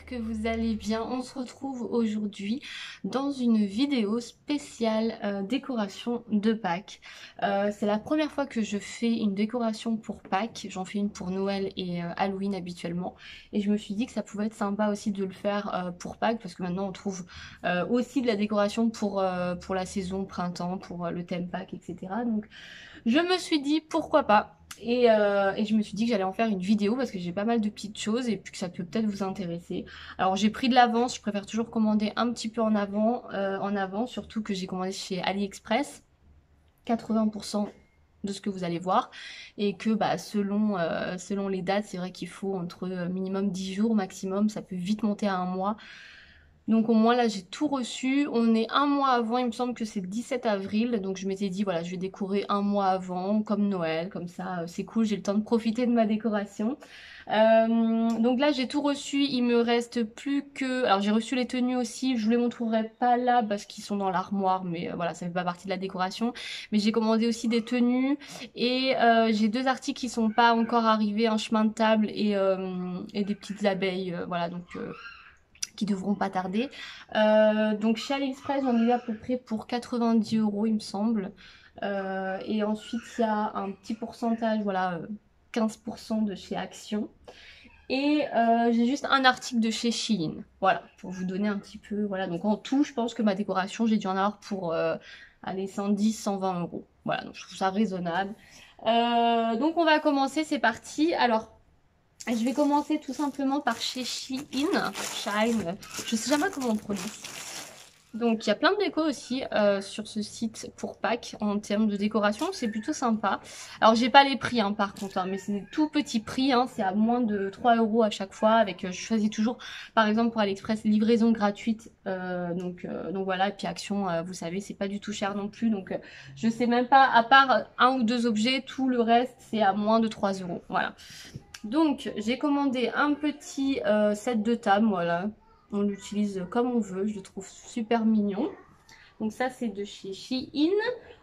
j'espère que vous allez bien. On se retrouve aujourd'hui dans une vidéo spéciale décoration de Pâques. C'est la première fois que je fais une décoration pour Pâques. J'en fais une pour Noël et Halloween habituellement. Et je me suis dit que ça pouvait être sympa aussi de le faire pour Pâques parce que maintenant on trouve aussi de la décoration pour la saison printemps, pour le thème Pâques, etc. Donc je me suis dit pourquoi pas. Et je me suis dit que j'allais en faire une vidéo parce que j'ai pas mal de petites choses et puis que ça peut peut-être vous intéresser. Alors j'ai pris de l'avance, je préfère toujours commander un petit peu en avant, surtout que j'ai commandé chez AliExpress, 80% de ce que vous allez voir, et que bah, selon les dates, c'est vrai qu'il faut entre minimum 10 jours maximum, ça peut vite monter à un mois. Donc au moins là j'ai tout reçu, on est un mois avant, il me semble que c'est le 17 avril, donc je m'étais dit voilà je vais décorer un mois avant, comme Noël, comme ça c'est cool, j'ai le temps de profiter de ma décoration. Donc là j'ai tout reçu, il me reste plus que... Alors j'ai reçu les tenues aussi, je vous les montrerai pas là parce qu'ils sont dans l'armoire, mais voilà ça fait pas partie de la décoration. Mais j'ai commandé aussi des tenues et j'ai deux articles qui sont pas encore arrivés, un chemin de table et des petites abeilles, voilà donc... qui devront pas tarder. Donc chez AliExpress, j'en ai eu à peu près pour 90 € il me semble. Et ensuite, il y a un petit pourcentage, voilà, 15% de chez Action. Et j'ai juste un article de chez Shein. Voilà, pour vous donner un petit peu. Voilà, donc en tout, je pense que ma décoration, j'ai dû en avoir pour allez, 110, 120 €. Voilà, donc je trouve ça raisonnable. Donc on va commencer, c'est parti. Alors, je vais commencer tout simplement par chez Shein, je sais jamais comment on prononce. Donc il y a plein de déco aussi sur ce site pour Pâques en termes de décoration, c'est plutôt sympa. Alors j'ai pas les prix hein, par contre, hein, mais c'est des tout petits prix, hein, c'est à moins de 3 € à chaque fois. Avec, je choisis toujours par exemple pour AliExpress livraison gratuite, donc voilà, et puis Action, vous savez, c'est pas du tout cher non plus, donc je sais même pas, à part un ou deux objets, tout le reste c'est à moins de 3 €, voilà. Donc j'ai commandé un petit set de table, voilà. On l'utilise comme on veut, je le trouve super mignon. Donc ça c'est de chez Shein.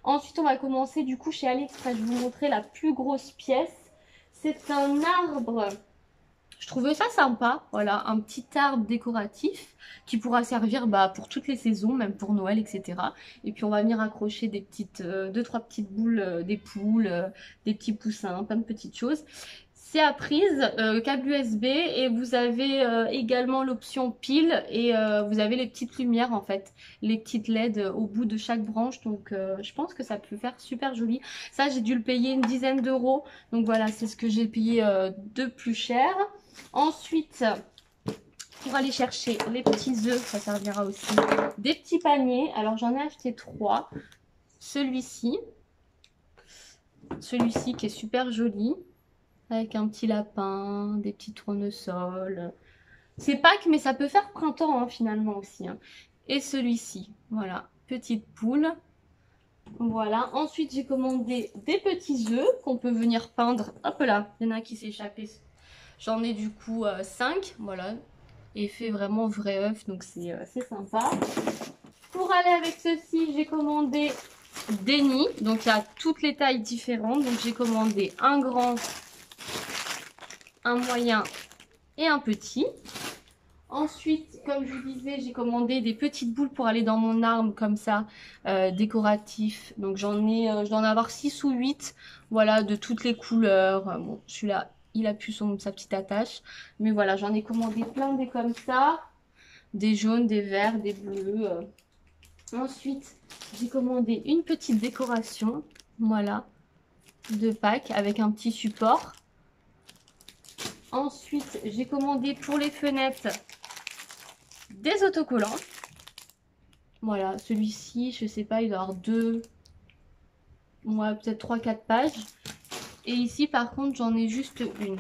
Ensuite on va commencer du coup chez AliExpress. Je vais vous montrer la plus grosse pièce. C'est un arbre. Je trouvais ça sympa, voilà, un petit arbre décoratif qui pourra servir bah, pour toutes les saisons, même pour Noël, etc. Et puis on va venir accrocher des petites, deux, trois petites boules, des poules, des petits poussins, plein de petites choses. C'est à prise, câble USB, et vous avez également l'option pile et vous avez les petites lumières en fait, les petites LED au bout de chaque branche. Donc je pense que ça peut faire super joli. Ça j'ai dû le payer une dizaine d'euros. Donc voilà, c'est ce que j'ai payé de plus cher. Ensuite, pour aller chercher les petits œufs, ça servira aussi. Des petits paniers. Alors j'en ai acheté 3. Celui-ci qui est super joli. Avec un petit lapin, des petits tournesols. C'est Pâques, mais ça peut faire printemps hein, finalement aussi. Hein. Et celui-ci, voilà, petite poule. Voilà, ensuite j'ai commandé des petits œufs qu'on peut venir peindre. Hop là, il y en a un qui s'est échappé. J'en ai du coup 5, voilà. Effet vraiment vrai œuf, donc c'est sympa. Pour aller avec ceci, j'ai commandé des nids. Donc il y a toutes les tailles différentes. Donc j'ai commandé un grand, un moyen et un petit. Ensuite, comme je vous disais, j'ai commandé des petites boules pour aller dans mon arbre comme ça, décoratif. Donc je dois en avoir 6 ou 8, voilà, de toutes les couleurs. Bon, celui-là, il a plus sa petite attache. Mais voilà, j'en ai commandé plein des comme ça. Des jaunes, des verts, des bleus. Ensuite, j'ai commandé une petite décoration, voilà, de Pâques avec un petit support. Ensuite, j'ai commandé pour les fenêtres des autocollants. Voilà, celui-ci, je sais pas, il doit avoir peut-être 3-4 pages. Et ici, par contre, j'en ai juste une.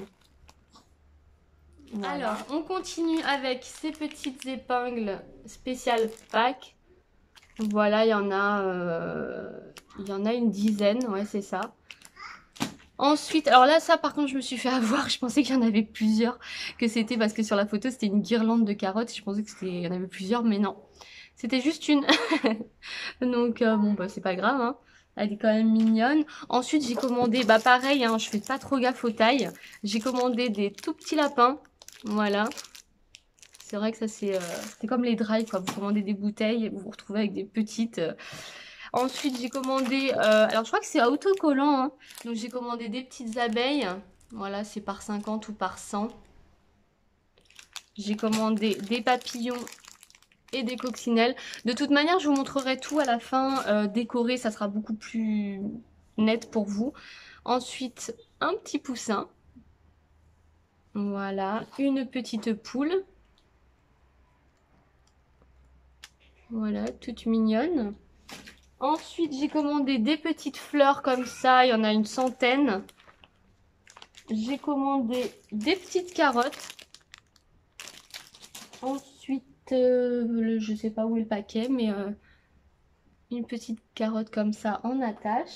Voilà. Alors, on continue avec ces petites épingles spéciales Pâques. Voilà, il y en a une dizaine, ouais, c'est ça. Ensuite, alors là, ça par contre, je me suis fait avoir. Je pensais qu'il y en avait plusieurs, que c'était parce que sur la photo, c'était une guirlande de carottes. Je pensais qu'il y en avait plusieurs, mais non. C'était juste une. Donc, bon, bah, c'est pas grave, hein. Elle est quand même mignonne. Ensuite, j'ai commandé, bah pareil, hein, je fais pas trop gaffe aux tailles. J'ai commandé des tout petits lapins. Voilà. C'est vrai que ça c'est comme les dry quoi. Vous commandez des bouteilles et vous vous retrouvez avec des petites. Ensuite j'ai commandé, alors je crois que c'est autocollant, hein. Donc j'ai commandé des petites abeilles. Voilà, c'est par 50 ou par 100. J'ai commandé des papillons et des coccinelles. De toute manière, je vous montrerai tout à la fin. Décoré, ça sera beaucoup plus net pour vous. Ensuite, un petit poussin. Voilà, une petite poule. Voilà, toute mignonne. Ensuite, j'ai commandé des petites fleurs comme ça. Il y en a une centaine. J'ai commandé des petites carottes. Ensuite, je sais pas où est le paquet, mais une petite carotte comme ça en attache.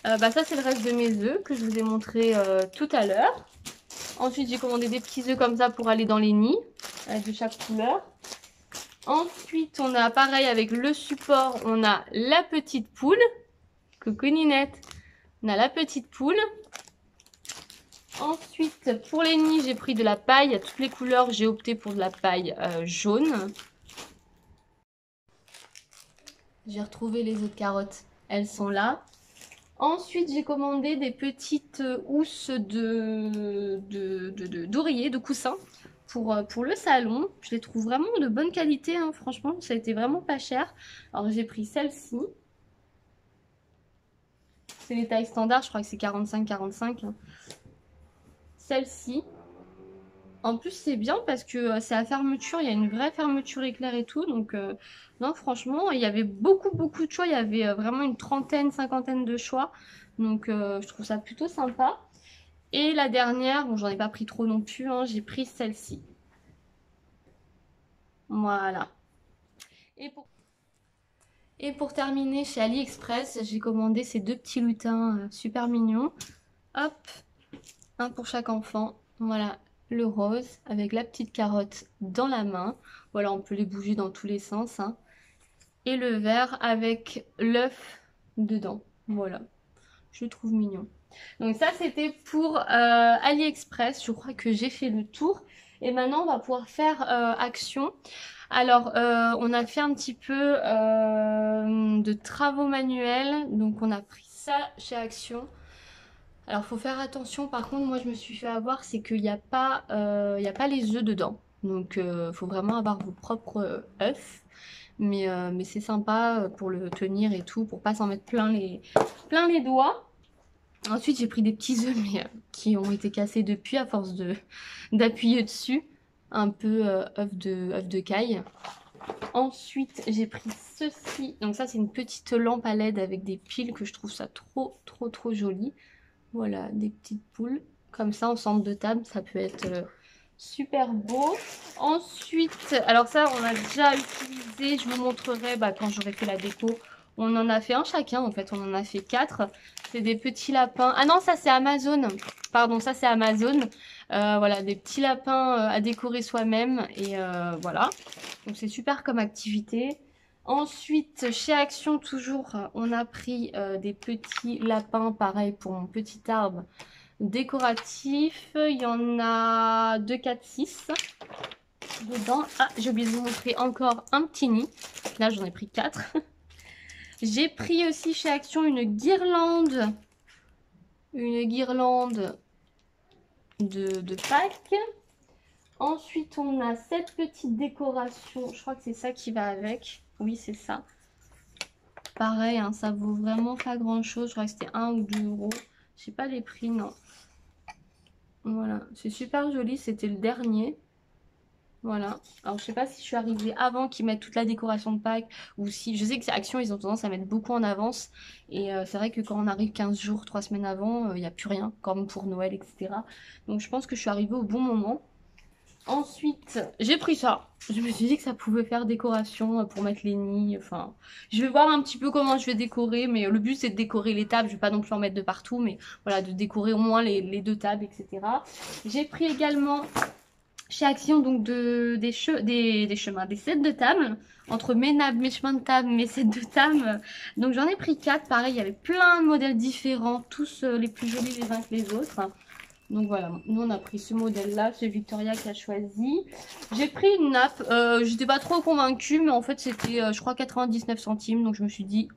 Bah ça, c'est le reste de mes œufs que je vous ai montré tout à l'heure. Ensuite, j'ai commandé des petits œufs comme ça pour aller dans les nids, de chaque couleur. Ensuite, on a pareil avec le support, on a la petite poule. Coucou Ninette. On a la petite poule. Ensuite, pour les nids, j'ai pris de la paille. À toutes les couleurs, j'ai opté pour de la paille jaune. J'ai retrouvé les autres carottes. Elles sont là. Ensuite, j'ai commandé des petites housses d'oreiller, de coussins pour le salon. Je les trouve vraiment de bonne qualité, hein. Franchement, ça a été vraiment pas cher. Alors, j'ai pris celle-ci. C'est les tailles standards, je crois que c'est 45-45. Hein. Celle-ci. En plus, c'est bien parce que c'est à fermeture. Il y a une vraie fermeture éclair et tout. Donc, non, franchement, il y avait beaucoup de choix. Il y avait vraiment une trentaine, cinquantaine de choix. Donc, je trouve ça plutôt sympa. Et la dernière, bon, j'en ai pas pris trop non plus. Hein, j'ai pris celle-ci. Voilà. Et pour terminer, chez AliExpress, j'ai commandé ces deux petits lutins super mignons. Hop, un pour chaque enfant. Voilà, le rose avec la petite carotte dans la main. Voilà, on peut les bouger dans tous les sens. Hein. Et le vert avec l'œuf dedans. Voilà, je le trouve mignon. Donc ça, c'était pour AliExpress. Je crois que j'ai fait le tour. Et maintenant, on va pouvoir faire action. Alors, on a fait un petit peu de travaux manuels. Donc, on a pris ça chez Action. Alors, faut faire attention. Par contre, moi, je me suis fait avoir, c'est qu'il n'y a pas, les œufs dedans. Donc, faut vraiment avoir vos propres œufs. Mais c'est sympa pour le tenir et tout, pour pas s'en mettre plein les doigts. Ensuite, j'ai pris des petits œufs, mais qui ont été cassés depuis à force d'appuyer dessus. Un peu œuf de caille. Ensuite, j'ai pris ceci. Donc ça, c'est une petite lampe à LED avec des piles que je trouve ça trop joli. Voilà, des petites poules. Comme ça, en centre de table, ça peut être super beau. Ensuite, alors ça, on a déjà utilisé. Je vous montrerai quand j'aurai fait la déco. On en a fait un chacun, en fait. On en a fait 4. C'est des petits lapins. Ah non, ça, c'est Amazon. Pardon, ça, c'est Amazon. Voilà, des petits lapins à décorer soi-même. Et voilà. Donc, c'est super comme activité. Ensuite, chez Action, toujours, on a pris des petits lapins. Pareil pour mon petit arbre décoratif. Il y en a 2, 4, 6 dedans. Ah, j'ai oublié de vous montrer encore un petit nid. Là, j'en ai pris 4. J'ai pris aussi chez Action une guirlande. Une guirlande de Pâques. Ensuite, on a cette petite décoration. Je crois que c'est ça qui va avec. Oui, c'est ça. Pareil, hein, ça vaut vraiment pas grand chose. Je crois que c'était 1 ou 2 euros. Je sais pas les prix, non. Voilà, c'est super joli. C'était le dernier. Voilà. Alors, je sais pas si je suis arrivée avant qu'ils mettent toute la décoration de Pâques ou si... Je sais que c'est Action, ils ont tendance à mettre beaucoup en avance. Et c'est vrai que quand on arrive 15 jours, 3 semaines avant, il n'y a plus rien, comme pour Noël, etc. Donc, je pense que je suis arrivée au bon moment. Ensuite, j'ai pris ça. Je me suis dit que ça pouvait faire décoration pour mettre les nids. Enfin, je vais voir un petit peu comment je vais décorer. Mais le but, c'est de décorer les tables. Je vais pas non plus en mettre de partout. Mais voilà, de décorer au moins les 2 tables, etc. J'ai pris également... chez Action, donc des sets de table, entre mes chemins de table, mes sets de table. Donc j'en ai pris 4, pareil, il y avait plein de modèles différents, tous les plus jolis les uns que les autres. Donc voilà, nous on a pris ce modèle-là, c'est Victoria qui a choisi. J'ai pris une nappe, j'étais pas trop convaincue, mais en fait c'était, je crois, 99 centimes. Donc je me suis dit,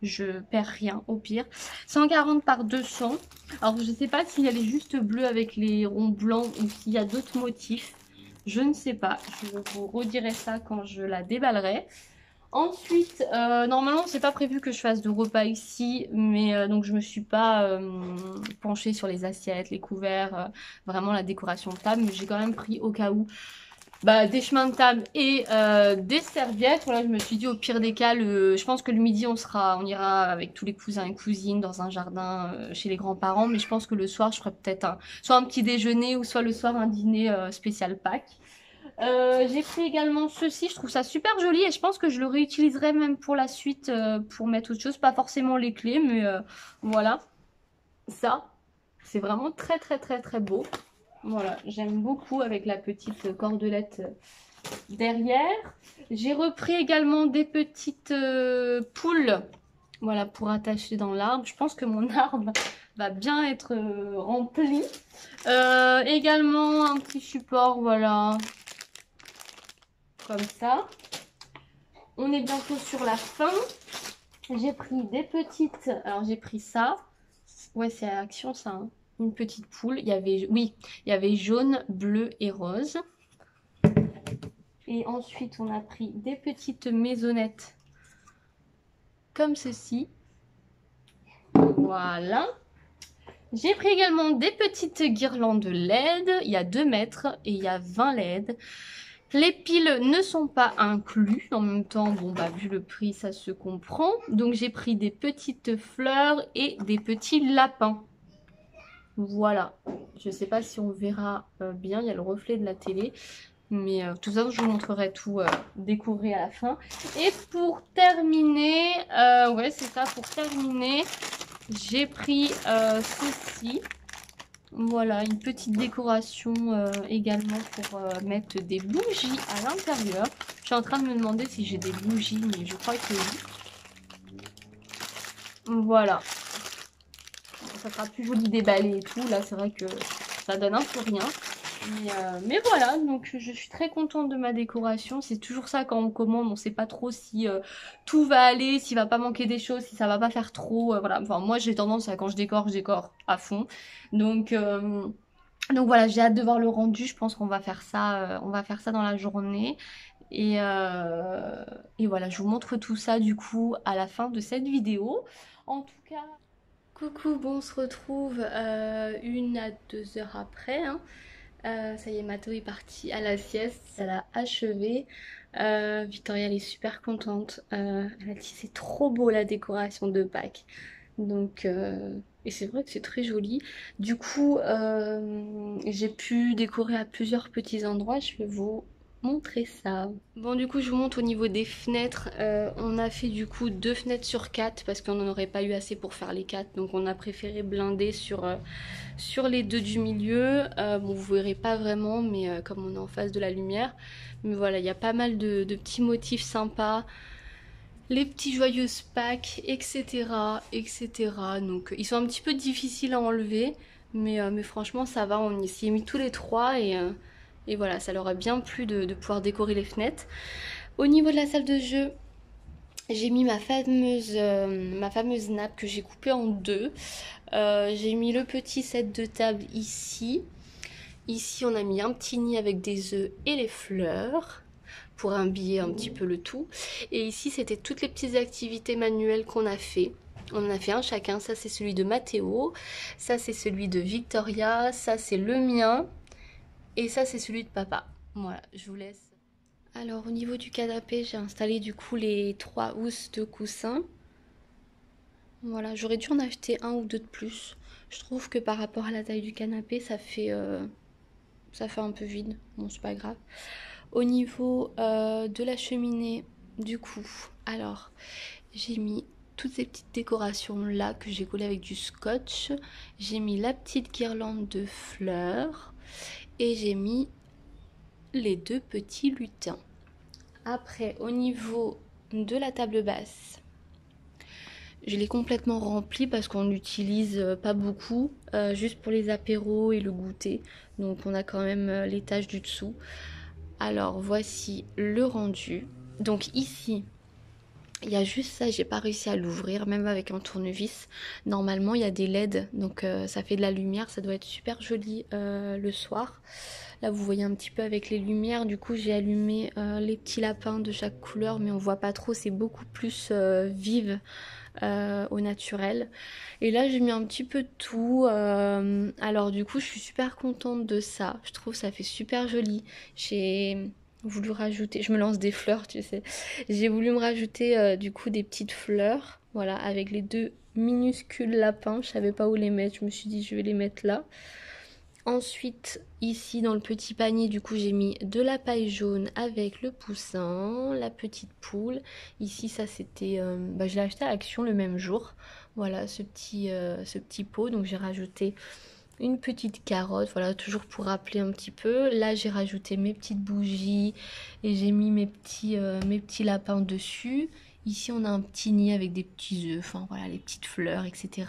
je perds rien au pire. 140 par 200. Alors je sais pas si elle est juste bleue avec les ronds blancs ou s'il y a d'autres motifs. Je ne sais pas, je vous redirai ça quand je la déballerai. Ensuite, normalement c'est pas prévu que je fasse de repas ici, mais donc je me suis pas penchée sur les assiettes, les couverts, vraiment la décoration de table, mais j'ai quand même pris au cas où des chemins de table et des serviettes. Voilà, je me suis dit au pire des cas, je pense que le midi on ira avec tous les cousins et cousines dans un jardin chez les grands-parents, mais je pense que le soir je ferai peut-être soit un petit déjeuner ou soit le soir un dîner spécial Pâques. J'ai pris également ceci, je trouve ça super joli et je pense que je le réutiliserai même pour la suite pour mettre autre chose, pas forcément les clés, mais voilà, ça, c'est vraiment très très très très beau. Voilà, j'aime beaucoup avec la petite cordelette derrière. J'ai repris également des petites poules, voilà, pour attacher dans l'arbre. Je pense que mon arbre va bien être rempli. Également un petit support, voilà, comme ça. On est bientôt sur la fin. J'ai pris des petites, alors j'ai pris ça. Ouais, c'est à Action ça, hein. Une petite poule. Il y avait, oui, il y avait jaune, bleu et rose. Et ensuite, on a pris des petites maisonnettes comme ceci. Voilà. J'ai pris également des petites guirlandes LED. Il y a 2 mètres et il y a 20 LED. Les piles ne sont pas inclus. En même temps, bon vu le prix, ça se comprend. Donc j'ai pris des petites fleurs et des petits lapins. Voilà. Je ne sais pas si on verra bien. Il y a le reflet de la télé. Mais tout ça, je vous montrerai tout découvrir à la fin. Et pour terminer, ouais c'est ça, pour terminer, j'ai pris ceci. Voilà, une petite décoration également pour mettre des bougies à l'intérieur. Je suis en train de me demander si j'ai des bougies, mais je crois que oui. Voilà. Ça sera plus joli déballé et tout. Là, c'est vrai que ça donne un peu rien. Mais voilà, donc je suis très contente de ma décoration. C'est toujours ça quand on commande, on sait pas trop si tout va aller, s'il va pas manquer des choses, si ça va pas faire trop. Voilà, enfin moi j'ai tendance à quand je décore à fond. Donc, donc voilà, j'ai hâte de voir le rendu. Je pense on va faire ça dans la journée. Et, euh, et voilà, je vous montre tout ça du coup à la fin de cette vidéo. En tout cas, coucou, bon, on se retrouve 1 à 2 heures après, hein. Ça y est, Mato est partie à la sieste, ça l'a achevé. Victoria, elle est super contente. Elle a dit c'est trop beau la décoration de Pâques. Donc, et c'est vrai que c'est très joli. Du coup, j'ai pu décorer à plusieurs petits endroits. Je vais vous montrer ça. Bon, du coup, je vous montre au niveau des fenêtres. On a fait du coup 2 fenêtres sur 4 parce qu'on n'en aurait pas eu assez pour faire les 4. Donc, on a préféré blinder sur les 2 du milieu. Bon, vous verrez pas vraiment, mais comme on est en face de la lumière. Mais voilà, il y a pas mal de petits motifs sympas. Les petits joyeuses Pâques, etc. etc. Donc ils sont un petit peu difficiles à enlever. Mais franchement ça va, on s'y est mis tous les 3 et voilà, ça leur a bien plu de pouvoir décorer les fenêtres. Au niveau de la salle de jeu, j'ai mis ma fameuse nappe que j'ai coupée en 2. J'ai mis le petit set de table ici. Ici on a mis un petit nid avec des œufs et les fleurs pour habiller un petit peu le tout. Et ici, c'était toutes les petites activités manuelles qu'on a fait. On en a fait un chacun. Ça, c'est celui de Mathéo. Ça, c'est celui de Victoria. Ça, c'est le mien. Et ça, c'est celui de papa. Voilà, je vous laisse. Alors, au niveau du canapé, j'ai installé du coup les 3 housses de coussins. Voilà, j'aurais dû en acheter 1 ou 2 de plus. Je trouve que par rapport à la taille du canapé, ça fait un peu vide. Bon, c'est pas grave. Au niveau de la cheminée, du coup, alors j'ai mis toutes ces petites décorations là que j'ai collées avec du scotch. J'ai mis la petite guirlande de fleurs et j'ai mis les 2 petits lutins. Après, au niveau de la table basse, Je l'ai complètement rempli parce qu'on n'utilise pas beaucoup, juste pour les apéros et le goûter. Donc on a quand même l'étage du dessous. Alors voici le rendu. Donc ici, il y a juste ça, j'ai pas réussi à l'ouvrir, même avec un tournevis. Normalement, il y a des LED, donc ça fait de la lumière, ça doit être super joli le soir. Là, vous voyez un petit peu avec les lumières. Du coup, j'ai allumé les petits lapins de chaque couleur, mais on voit pas trop, c'est beaucoup plus vive au naturel. Et là, j'ai mis un petit peu de tout. Alors du coup, je suis super contente de ça. Je trouve ça fait super joli. J'ai voulu rajouter, je me lance des fleurs, tu sais. J'ai voulu me rajouter du coup des petites fleurs, voilà, avec les deux minuscules lapins. Je savais pas où les mettre, je me suis dit je vais les mettre là. Ensuite, ici dans le petit panier, du coup, j'ai mis de la paille jaune avec le poussin, la petite poule. Ici, ça c'était, je l'ai acheté à Action le même jour. Voilà, ce petit pot. Donc j'ai rajouté une petite carotte, voilà, toujours pour rappeler un petit peu. Là, j'ai rajouté mes petites bougies et j'ai mis mes petits lapins dessus. Ici, on a un petit nid avec des petits œufs, enfin voilà, les petites fleurs, etc.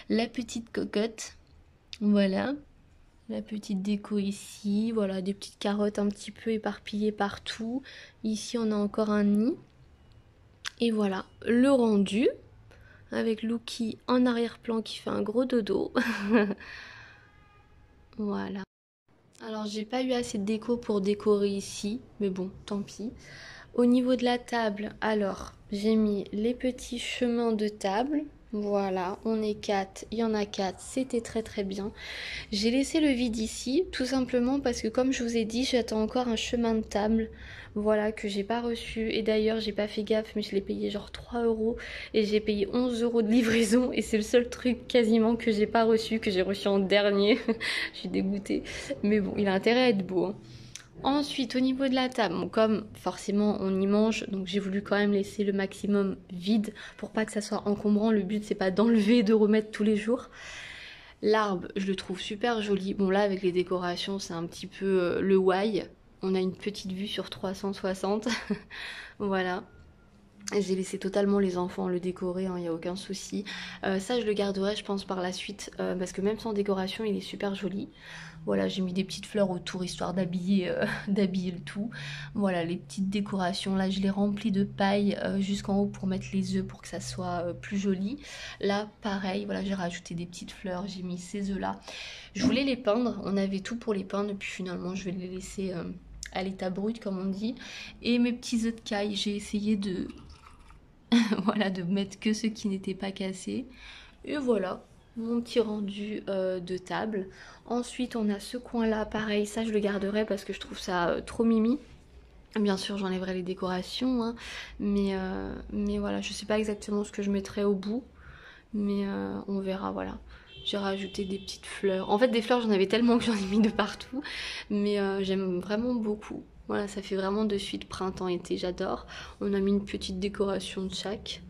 La petite cocotte, voilà. La petite déco ici, voilà, des petites carottes un petit peu éparpillées partout. Ici, on a encore un nid. Et voilà, le rendu, avec Lucky en arrière-plan qui fait un gros dodo. Voilà. Alors, j'ai pas eu assez de déco pour décorer ici, mais bon, tant pis. Au niveau de la table, alors, j'ai mis les petits chemins de table. Voilà, on est 4, il y en a 4, c'était très très bien. J'ai laissé le vide ici, tout simplement parce que comme je vous ai dit, j'attends encore un chemin de table, voilà, que j'ai pas reçu. Et d'ailleurs, j'ai pas fait gaffe, mais je l'ai payé genre 3 euros et j'ai payé 11 euros de livraison. Et c'est le seul truc quasiment que j'ai pas reçu, que j'ai reçu en dernier. Je suis dégoûtée. Mais bon, il a intérêt à être beau, hein. Ensuite, au niveau de la table, bon, comme forcément on y mange, donc j'ai voulu quand même laisser le maximum vide pour pas que ça soit encombrant. Le but, c'est pas d'enlever et de remettre tous les jours. L'arbre, je le trouve super joli. Bon, là, avec les décorations, c'est un petit peu le why. On a une petite vue sur 360. Voilà. J'ai laissé totalement les enfants le décorer, il n'y a aucun souci. Ça, je le garderai, je pense, par la suite, parce que même sans décoration, il est super joli. Voilà, j'ai mis des petites fleurs autour, histoire d'habiller d'habiller le tout. Voilà, les petites décorations. Là, je les remplis de paille jusqu'en haut pour mettre les œufs, pour que ça soit plus joli. Là, pareil, voilà, j'ai rajouté des petites fleurs, j'ai mis ces œufs-là. Je voulais les peindre, on avait tout pour les peindre, et puis finalement, je vais les laisser à l'état brut, comme on dit. Et mes petits œufs de caille, j'ai essayé de... voilà, de mettre que ceux qui n'étaient pas cassés. Et voilà, mon petit rendu de table. Ensuite, on a ce coin-là, pareil, ça je le garderai parce que je trouve ça trop mimi. Bien sûr, j'enlèverai les décorations, hein, mais voilà, je sais pas exactement ce que je mettrai au bout, mais on verra, voilà. J'ai rajouté des petites fleurs. En fait, des fleurs, j'en avais tellement que j'en ai mis de partout, mais j'aime vraiment beaucoup. Voilà, ça fait vraiment de suite printemps-été, j'adore. On a mis une petite décoration de chaque.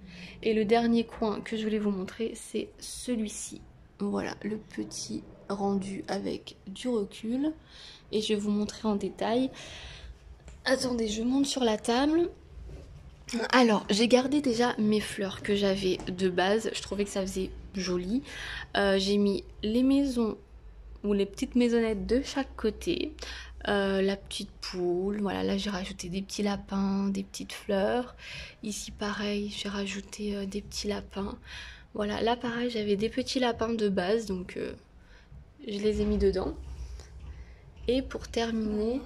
Et le dernier coin que je voulais vous montrer, c'est celui-ci. Voilà, le petit rendu avec du recul. Et je vais vous montrer en détail. Attendez, je monte sur la table. Alors, j'ai gardé déjà mes fleurs que j'avais de base. Je trouvais que ça faisait joli. J'ai mis les maisons ou les petites maisonnettes de chaque côté. La petite poule, voilà, là j'ai rajouté des petits lapins, des petites fleurs. Ici pareil, j'ai rajouté des petits lapins. Voilà, là pareil, j'avais des petits lapins de base, donc je les ai mis dedans. Et pour terminer,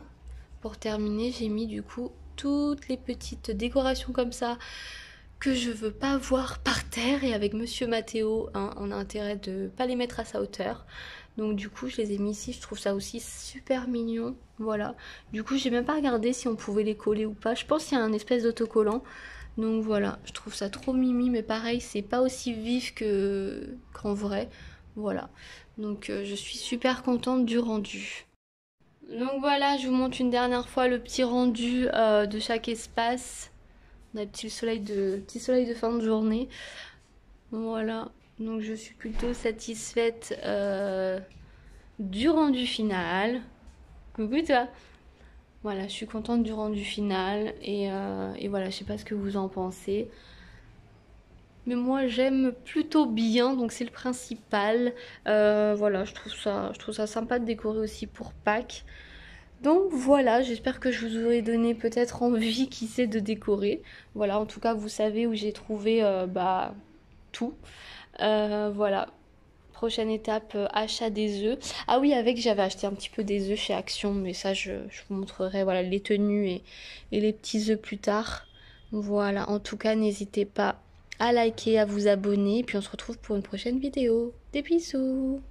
j'ai mis du coup toutes les petites décorations comme ça que je veux pas voir par terre. Et avec Monsieur Mathéo, hein, on a intérêt de pas les mettre à sa hauteur. Donc du coup, je les ai mis ici. Je trouve ça aussi super mignon. Voilà. Du coup, j'ai même pas regardé si on pouvait les coller ou pas. Je pense qu'il y a un espèce d'autocollant. Donc voilà, je trouve ça trop mimi. Mais pareil, c'est pas aussi vif qu'en vrai. Voilà. Donc je suis super contente du rendu. Donc voilà, je vous montre une dernière fois le petit rendu de chaque espace. On a le petit soleil de fin de journée. Voilà, donc je suis plutôt satisfaite du rendu final. Coucou toi! Voilà, je suis contente du rendu final et voilà, je sais pas ce que vous en pensez. Mais moi j'aime plutôt bien, donc c'est le principal. Voilà, je trouve ça sympa de décorer aussi pour Pâques. Donc voilà, j'espère que je vous aurai donné peut-être envie, qui sait, de décorer. Voilà, en tout cas, vous savez où j'ai trouvé tout. Voilà, prochaine étape, achat des œufs. Ah oui, j'avais acheté un petit peu des œufs chez Action, mais ça, je vous montrerai voilà, les tenues et les petits œufs plus tard. Voilà, en tout cas, n'hésitez pas à liker, à vous abonner, et puis on se retrouve pour une prochaine vidéo. Des bisous!